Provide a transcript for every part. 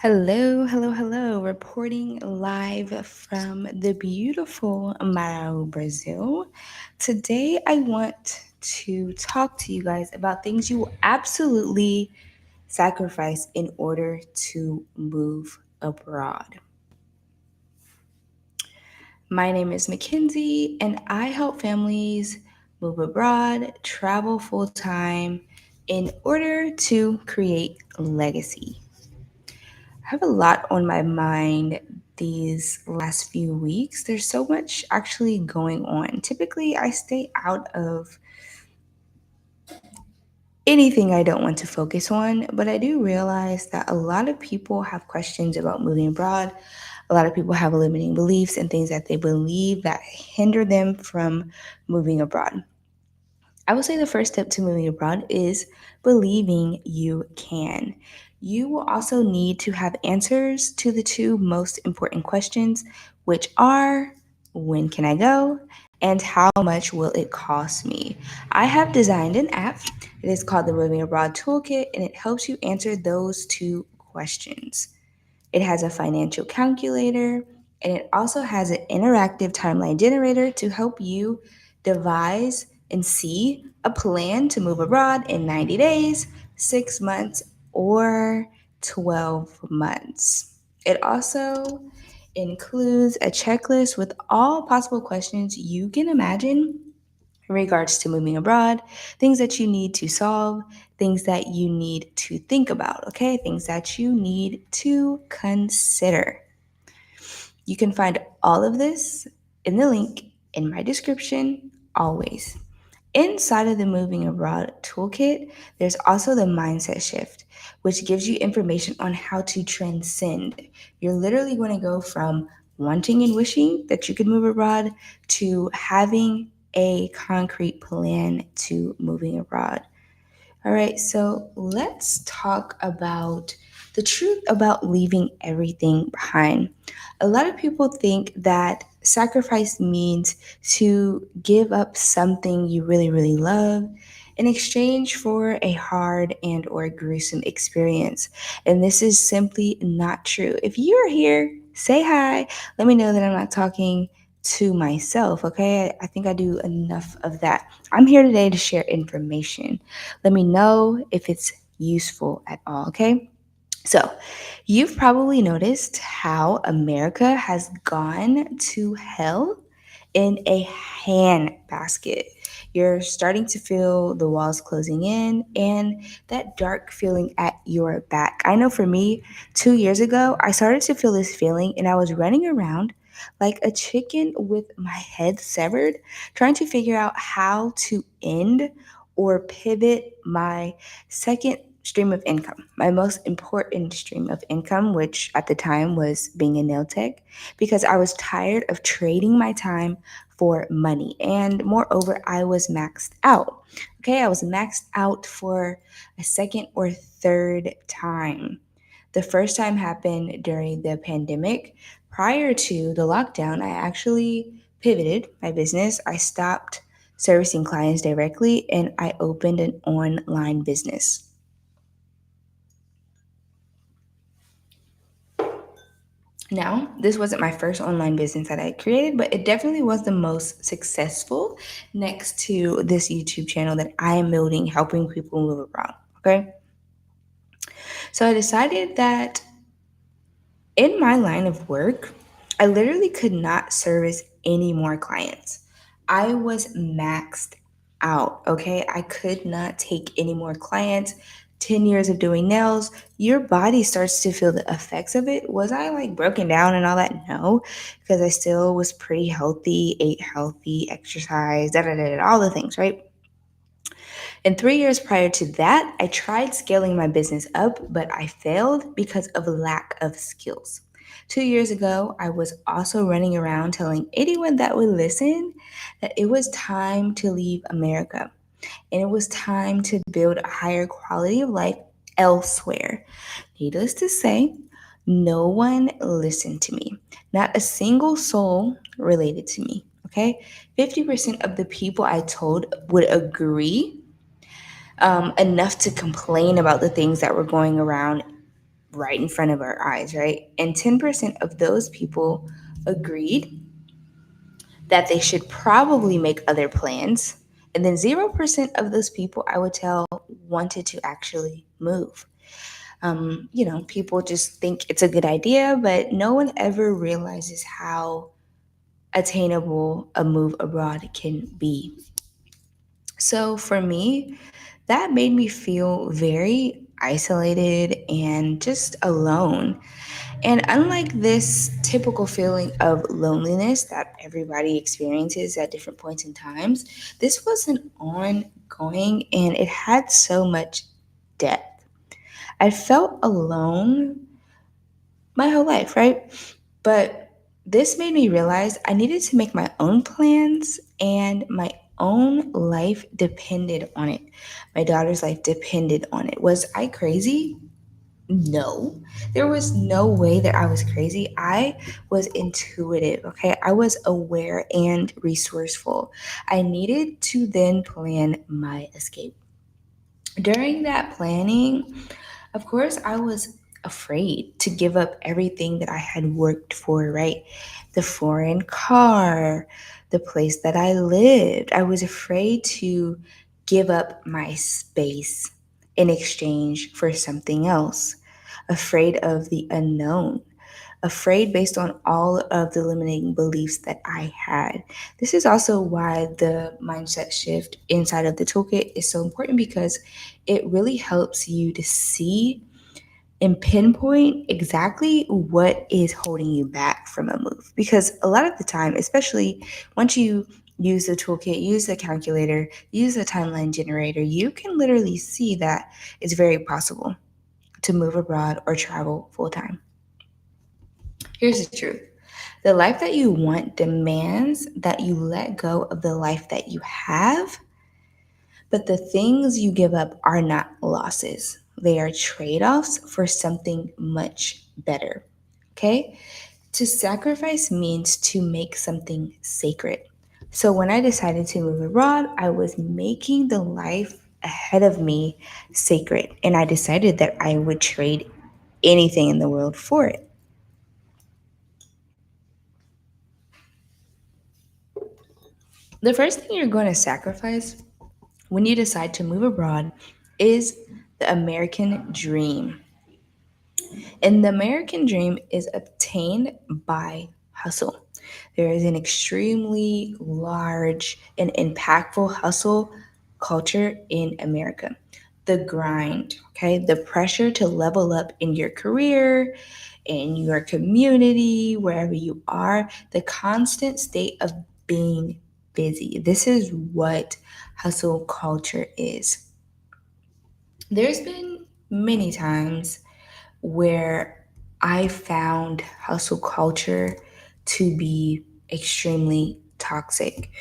Hello, hello, hello. Reporting live from the beautiful Marau, Brazil. Today, I want to talk to you guys about things you will absolutely sacrifice in order to move abroad. My name is Mackenzie, and I help families move abroad, travel full time in order to create legacy. I have a lot on my mind these last few weeks. There's so much actually going on. Typically, I stay out of anything I don't want to focus on, but I do realize that a lot of people have questions about moving abroad. A lot of people have limiting beliefs and things that they believe that hinder them from moving abroad. I would say the first step to moving abroad is believing you can. You will also need to have answers to the two most important questions, which are when can I go and how much will it cost me? I have designed an app. It is called the Moving Abroad Toolkit, and it helps you answer those two questions. It has a financial calculator, and it also has an interactive timeline generator to help you devise and see a plan to move abroad in 90 days, 6 months, or 12 months. It also includes a checklist with all possible questions you can imagine in regards to moving abroad, things that you need to solve, things that you need to think about, okay? Things that you need to consider. You can find all of this in the link in my description always. Inside of the Moving Abroad Toolkit, there's also the Mindset Shift, which gives you information on how to transcend. You're literally going to go from wanting and wishing that you could move abroad to having a concrete plan to moving abroad. All right, so let's talk about the truth about leaving everything behind. A lot of people think that sacrifice means to give up something you really, really love in exchange for a hard and or gruesome experience. And this is simply not true. If you're here, say hi. Let me know that I'm not talking to myself, okay? I think I do enough of that. I'm here today to share information. Let me know if it's useful at all, okay? So, you've probably noticed how America has gone to hell in a handbasket. You're starting to feel the walls closing in and that dark feeling at your back. I know for me, 2 years ago, I started to feel this feeling and I was running around like a chicken with my head severed, trying to figure out how to end or pivot my second stream of income, my most important stream of income, which at the time was being a nail tech, because I was tired of trading my time for money. And moreover, I was maxed out. Okay, I was maxed out for a second or third time. The first time happened during the pandemic. Prior to the lockdown, I actually pivoted my business. I stopped servicing clients directly and I opened an online business. Now, this wasn't my first online business that I created, but it definitely was the most successful next to this YouTube channel that I am building, helping people move around. Okay. So I decided that in my line of work, I literally could not service any more clients. I was maxed out, okay? I could not take any more clients. 10 years of doing nails, your body starts to feel the effects of it. Was I like broken down and all that? No, because I still was pretty healthy, ate healthy, exercised, all the things, right? And 3 years prior to that, I tried scaling my business up, but I failed because of lack of skills. 2 years ago, I was also running around telling anyone that would listen that it was time to leave America and it was time to build a higher quality of life elsewhere. Needless to say, no one listened to me. Not a single soul related to me. Okay? 50% of the people I told would agree enough to complain about the things that were going around right in front of our eyes, right? And 10% of those people agreed that they should probably make other plans. And then 0% of those people, I would tell, wanted to actually move. People just think it's a good idea, but no one ever realizes how attainable a move abroad can be. So for me, that made me feel very isolated and just alone. And unlike this typical feeling of loneliness that everybody experiences at different points in times, this was an ongoing and it had so much depth. I felt alone my whole life, right? But this made me realize I needed to make my own plans and my own life depended on it. My daughter's life depended on it. Was I crazy? No. There was no way that I was crazy. I was intuitive, okay? I was aware and resourceful. I needed to then plan my escape. During that planning, of course, I was afraid to give up everything that I had worked for, right? The foreign car, the place that I lived. I was afraid to give up my space in exchange for something else, afraid of the unknown, afraid based on all of the limiting beliefs that I had. This is also why the mindset shift inside of the toolkit is so important because it really helps you to see and pinpoint exactly what is holding you back from a move. Because a lot of the time, especially once you use the toolkit, use the calculator, use the timeline generator, you can literally see that it's very possible to move abroad or travel full time. Here's the truth: the life that you want demands that you let go of the life that you have, but the things you give up are not losses. They are trade offs for something much better. Okay? To sacrifice means to make something sacred. So when I decided to move abroad, I was making the life ahead of me sacred. And I decided that I would trade anything in the world for it. The first thing you're going to sacrifice when you decide to move abroad is the American dream. And the American dream is obtained by hustle. There is an extremely large and impactful hustle culture in America. The grind, okay, the pressure to level up in your career, in your community, wherever you are, the constant state of being busy. This is what hustle culture is. There's been many times where I found hustle culture to be extremely toxic.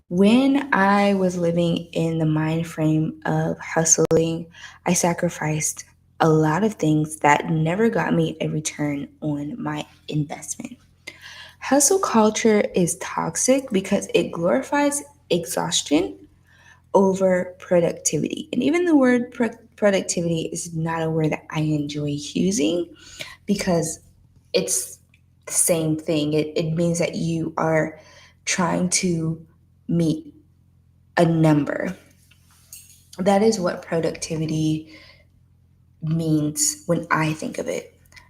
When I was living in the mind frame of hustling, I sacrificed a lot of things that never got me a return on my investment. Hustle culture is toxic because it glorifies exhaustion over productivity. And even the word productivity is not a word that I enjoy using because it's the same thing. It means that you are trying to meet a number. That is what productivity means when I think of it.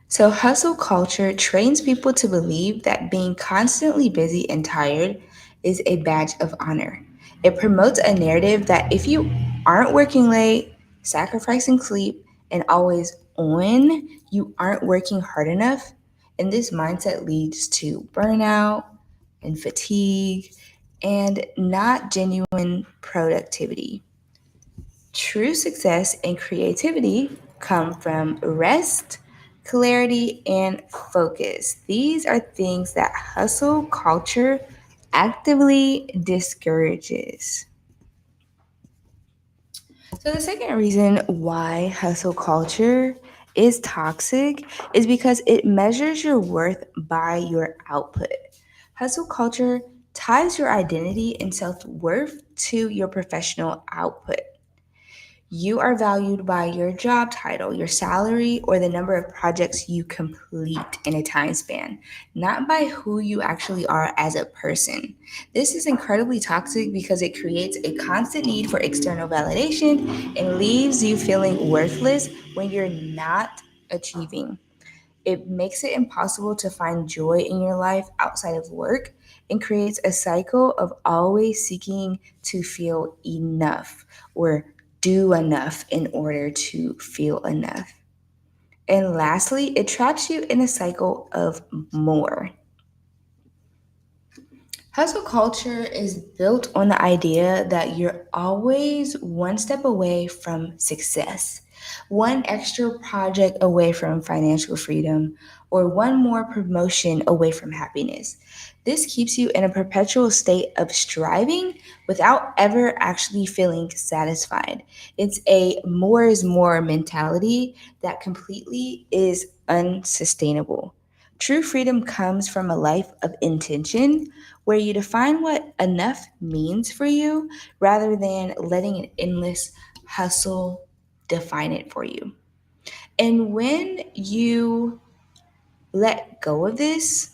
So, hustle culture trains people to believe that being constantly busy and tired is a badge of honor. It promotes a narrative that if you aren't working late, sacrificing sleep, and always on, you aren't working hard enough. And this mindset leads to burnout and fatigue and not genuine productivity. True success and creativity come from rest, clarity, and focus. These are things that hustle culture actively discourages. So, the second reason why hustle culture is toxic is because it measures your worth by your output. Hustle culture ties your identity and self worth to your professional output. You are valued by your job title, your salary, or the number of projects you complete in a time span, not by who you actually are as a person. This is incredibly toxic because it creates a constant need for external validation and leaves you feeling worthless when you're not achieving. It makes it impossible to find joy in your life outside of work and creates a cycle of always seeking to feel enough or do enough in order to feel enough. And lastly, it traps you in a cycle of more. Hustle culture is built on the idea that you're always one step away from success, one extra project away from financial freedom, or one more promotion away from happiness. This keeps you in a perpetual state of striving without ever actually feeling satisfied. It's a more is more mentality that completely is unsustainable. True freedom comes from a life of intention where you define what enough means for you rather than letting an endless hustle define it for you. And when you let go of this,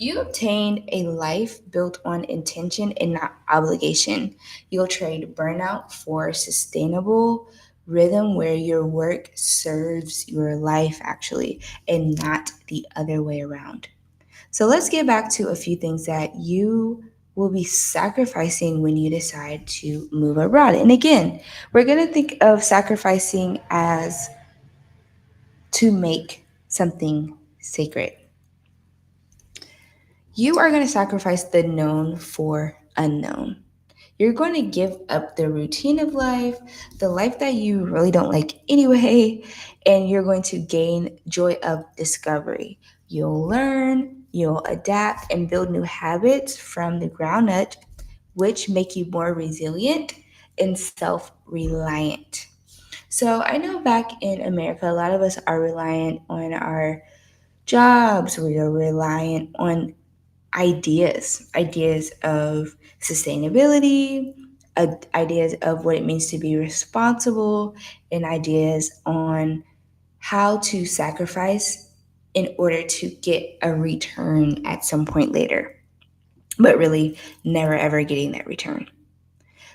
you obtain a life built on intention and not obligation. You'll trade burnout for sustainable rhythm where your work serves your life actually and not the other way around. So let's get back to a few things that you will be sacrificing when you decide to move abroad. And again, we're going to think of sacrificing as to make something sacred. You are going to sacrifice the known for unknown. You're going to give up the routine of life, the life that you really don't like anyway, and you're going to gain joy of discovery. You'll learn, you'll adapt, and build new habits from the ground up, which make you more resilient and self reliant. So, I know back in America, a lot of us are reliant on our jobs, we are reliant on ideas of sustainability, ideas of what it means to be responsible, and ideas on how to sacrifice in order to get a return at some point later, but really never ever getting that return.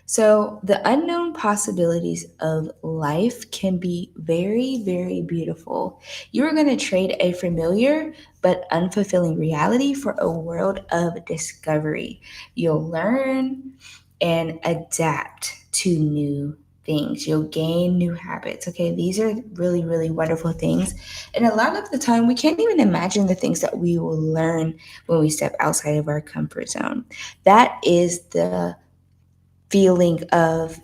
So, the unknown possibilities of life can be very, very beautiful. You're going to trade a familiar but unfulfilling reality for a world of discovery. You'll learn and adapt to new things. You'll gain new habits. Okay, these are really, really wonderful things. And a lot of the time, we can't even imagine the things that we will learn when we step outside of our comfort zone. That is the feeling of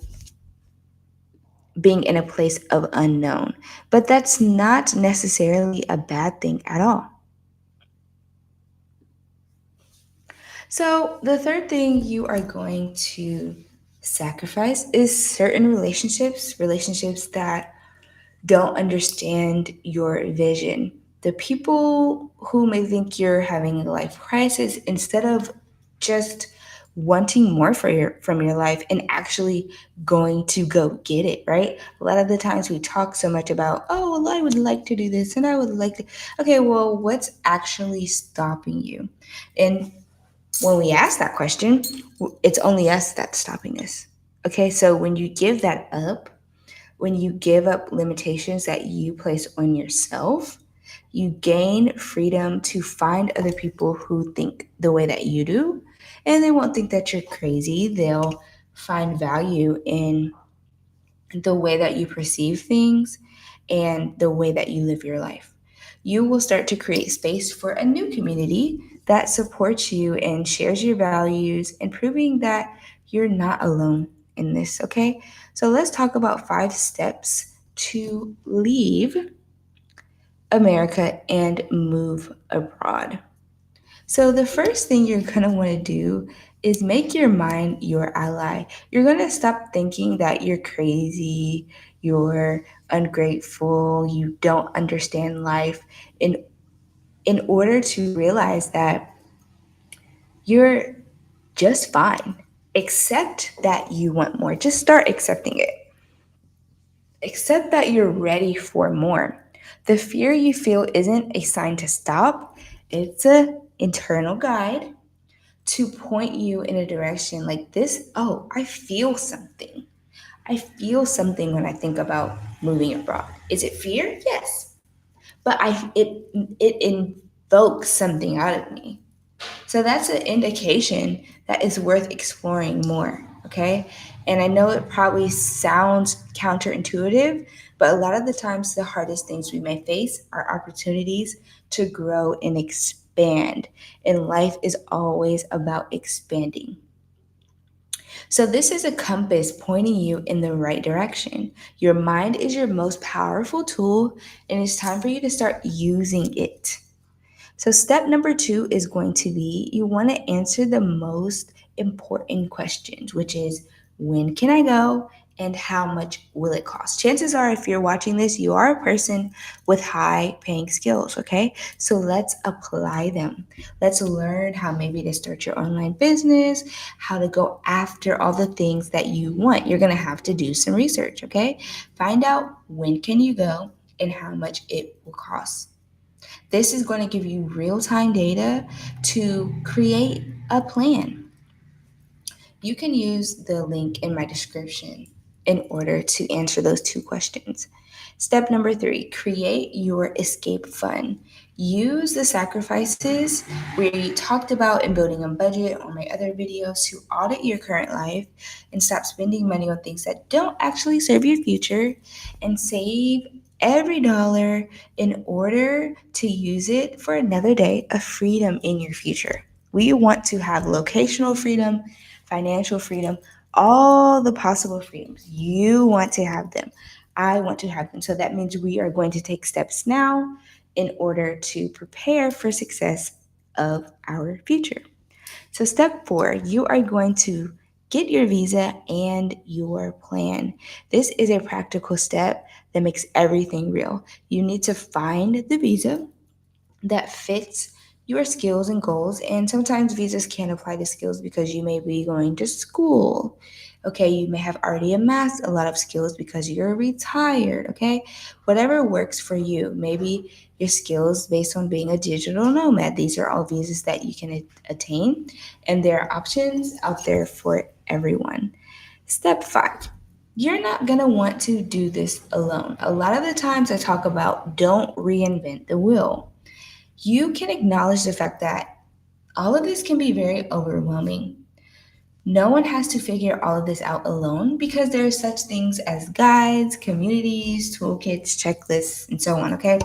being in a place of unknown. But that's not necessarily a bad thing at all. So, the third thing you are going to sacrifice is certain relationships that don't understand your vision. The people who may think you're having a life crisis instead of just wanting more from your life and actually going to go get it, right? A lot of the times we talk so much about, oh, well, I would like to do this and I would like to. Okay, well, what's actually stopping you? And when we ask that question, it's only us that's stopping us. Okay, so when you give that up, when you give up limitations that you place on yourself, you gain freedom to find other people who think the way that you do. And they won't think that you're crazy. They'll find value in the way that you perceive things and the way that you live your life. You will start to create space for a new community that supports you and shares your values and proving that you're not alone in this, okay? So let's talk about 5 steps to leave America and move abroad. So, the first thing you're going to want to do is make your mind your ally. You're going to stop thinking that you're crazy, you're ungrateful, you don't understand life in order to realize that you're just fine. Accept that you want more. Just start accepting it. Accept that you're ready for more. The fear you feel isn't a sign to stop, it's an internal guide to point you in a direction like this. Oh, I feel something. I feel something when I think about moving abroad. Is it fear? Yes. But it invokes something out of me. So that's an indication that is worth exploring more, okay? And I know it probably sounds counterintuitive, but a lot of the times the hardest things we may face are opportunities to grow and expand. And life is always about expanding. So, this is a compass pointing you in the right direction. Your mind is your most powerful tool, and it's time for you to start using it. So, step number two is going to be you want to answer the most important questions, which is when can I go and how much will it cost? Chances are, if you're watching this, you are a person with high paying skills, okay? So, let's apply them. Let's learn how maybe to start your online business, how to go after all the things that you want. You're going to have to do some research, okay? Find out when can you go and how much it will cost. This is going to give you real time data to create a plan. You can use the link in my description in order to answer those two questions. Step number three, create your escape fund. Use the sacrifices we talked about in building a budget on my other videos to audit your current life and stop spending money on things that don't actually serve your future, and save every dollar in order to use it for another day of freedom in your future. We want to have locational freedom, financial freedom, all the possible freedoms. You want to have them. I want to have them. So that means we are going to take steps now in order to prepare for success of our future. So step 4, you are going to get your visa and your plan. This is a practical step that makes everything real. You need to find the visa that fits your skills and goals. And sometimes visas can't apply to skills because you may be going to school. Okay, you may have already amassed a lot of skills because you're retired. Okay, whatever works for you. Maybe your skills based on being a digital nomad. These are all visas that you can attain, and there are options out there for everyone. Step 5, you're not going to want to do this alone. A lot of the times I talk about don't reinvent the wheel. You can acknowledge the fact that all of this can be very overwhelming. No one has to figure all of this out alone because there are such things as guides, communities, toolkits, checklists, and so on, okay?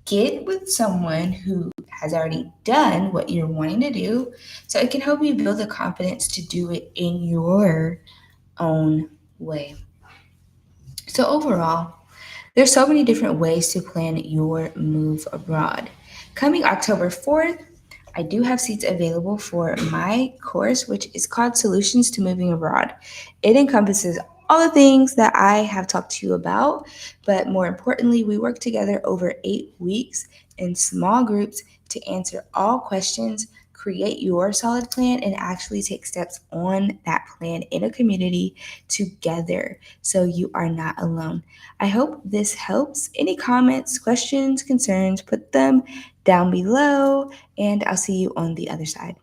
Get with someone who has already done what you're wanting to do so it can help you build the confidence to do it in your own way. So, overall, there's so many different ways to plan your move abroad. Coming October 4th, I do have seats available for my course, which is called Solutions to Moving Abroad. It encompasses all the things that I have talked to you about, but more importantly, we work together over 8 weeks in small groups to answer all questions, create your solid plan, and actually take steps on that plan in a community together so you are not alone. I hope this helps. Any comments, questions, concerns, put them down below, and I'll see you on the other side.